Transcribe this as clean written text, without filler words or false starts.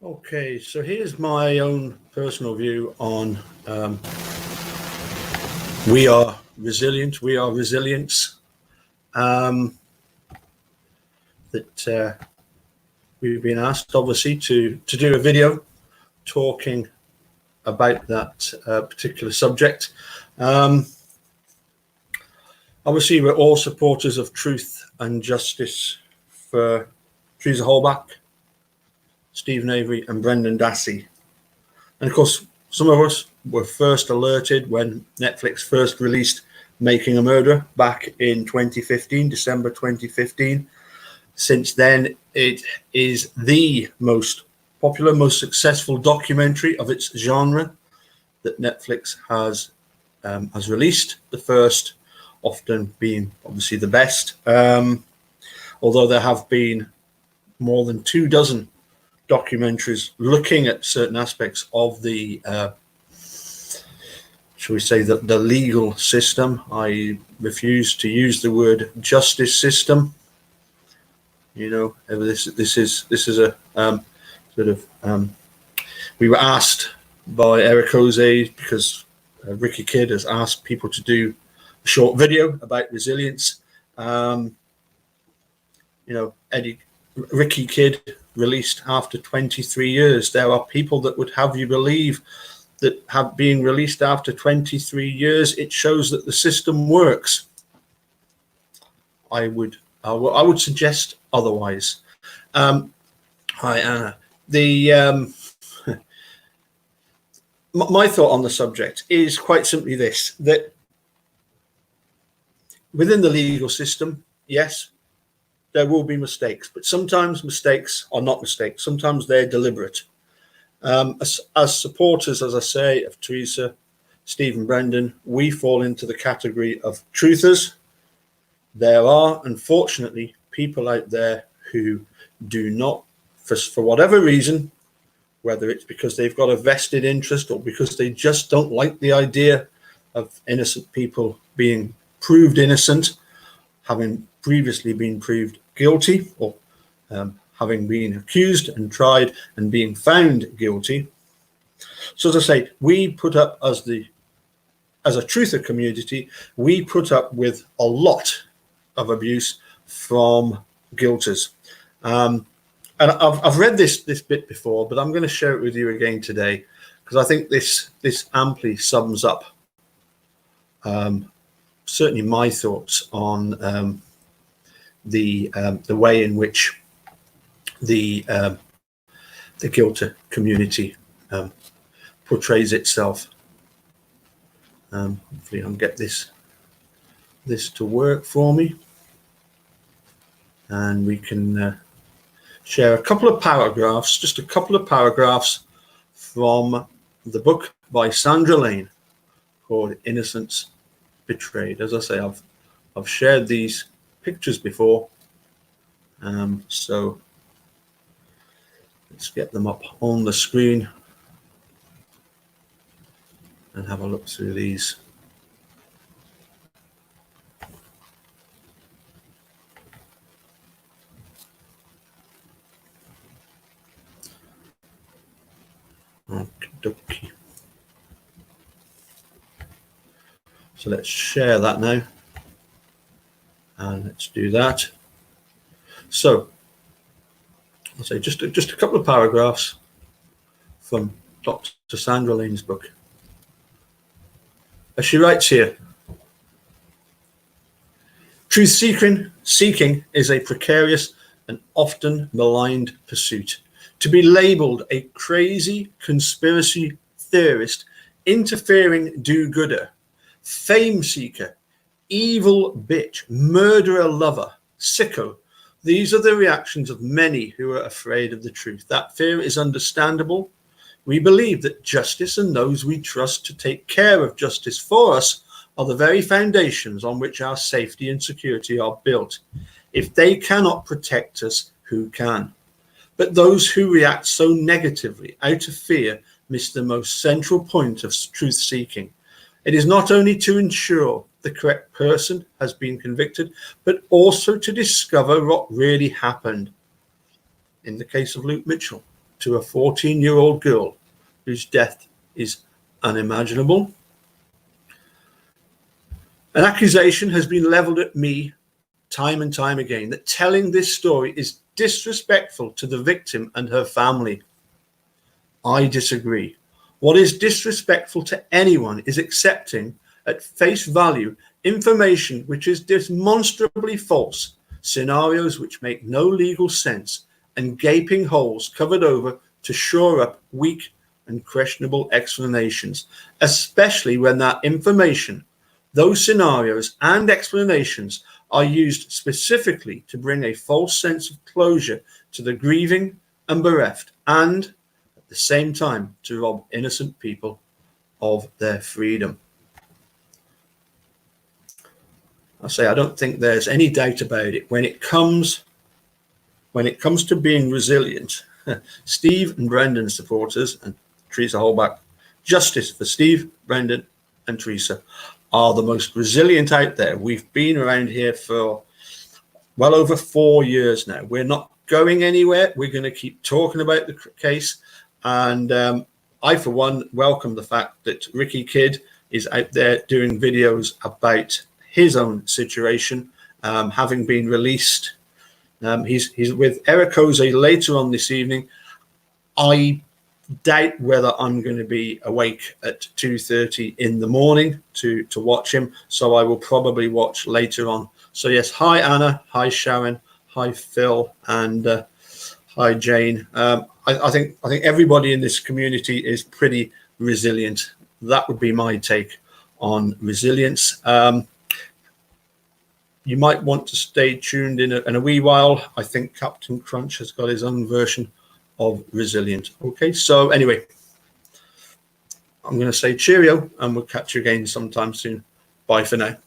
Okay, so here's my own personal view on we are resilient, we are resilience. That we've been asked, obviously, to do a video talking about that particular subject. Obviously, we're all supporters of truth and justice for Teresa Holbach, Stephen Avery, and Brendan Dassey. And of course, some of us were first alerted when Netflix first released Making a Murderer back in 2015, December 2015. Since then, it is the most popular, most successful documentary of its genre that Netflix has released. The first often being obviously the best, although there have been more than 24 documentaries looking at certain aspects of the shall we say the legal system. I refuse to use the word justice system. You know, this is a sort of we were asked by Eric Jose, because Ricky Kidd has asked people to do a short video about resilience. You know, Ricky Kidd released after 23 years. There are people that would have you believe that have been released after 23 years. It shows that the system works. I would suggest otherwise. Hi, Anna. My thought on the subject is quite simply this: that within the legal system, yes, there will be mistakes, but sometimes mistakes are not mistakes. Sometimes they're deliberate. As supporters, as I say, of Teresa, Stephen, Brendan, we fall into the category of truthers. There are, unfortunately, people out there who do not, for whatever reason, whether it's because they've got a vested interest or because they just don't like the idea of innocent people being proved innocent, having previously been proved guilty, or having been accused and tried and being found guilty. So as I say, we put up as a truther community, we put up with a lot of abuse from guilters. And I've read this bit before, but I'm going to share it with you again today, because I think this amply sums up certainly my thoughts on the way in which the guilter community portrays itself. Hopefully I'll get this to work for me, and we can share a couple of paragraphs, just a couple of paragraphs from the book by Sandra Lane called Innocence Betrayed. As I say, I've shared these pictures before, so let's get them up on the screen and have a look through these. Okay. So let's share that now, and let's do that. So I'll say just a couple of paragraphs from Dr. Sandra Lane's book. As she writes here, truth seeking is a precarious and often maligned pursuit. To be labeled a crazy conspiracy theorist, interfering do-gooder, fame seeker, evil bitch, murderer lover, sicko, these are the reactions of many who are afraid of the truth. That fear is understandable. We believe that justice and those we trust to take care of justice for us are the very foundations on which our safety and security are built. If they cannot protect us, who can? But those who react so negatively out of fear miss the most central point of truth seeking. It is not only to ensure the correct person has been convicted, but also to discover what really happened. In the case of Luke Mitchell, to a 14-year-old girl whose death is unimaginable. An accusation has been leveled at me time and time again that telling this story is disrespectful to the victim and her family. I disagree. What is disrespectful to anyone is accepting at face value information which is demonstrably false, scenarios which make no legal sense, and gaping holes covered over to shore up weak and questionable explanations, especially when that information, those scenarios and explanations, are used specifically to bring a false sense of closure to the grieving and bereft, and at the same time to rob innocent people of their freedom. I don't think there's any doubt about it. When it comes to being resilient, Steve and Brendan supporters and Teresa Holbach, justice for Steve, Brendan, and Teresa are the most resilient out there. We've been around here for well over 4 years now. We're not going anywhere. We're going to keep talking about the case. And I, for one, welcome the fact that Ricky Kidd is out there doing videos about his own situation, having been released. He's with Eric Jose later on this evening. I doubt whether I'm going to be awake at 2:30 in the morning to watch him, so I will probably watch later on. So yes, hi Anna, hi Sharon, hi Phil, and hi Jane. I think everybody in this community is pretty resilient. That would be my take on resilience. You might want to stay tuned in a wee while. I think Captain Crunch has got his own version of resilient. Okay, so anyway, I'm going to say cheerio, and we'll catch you again sometime soon. Bye for now.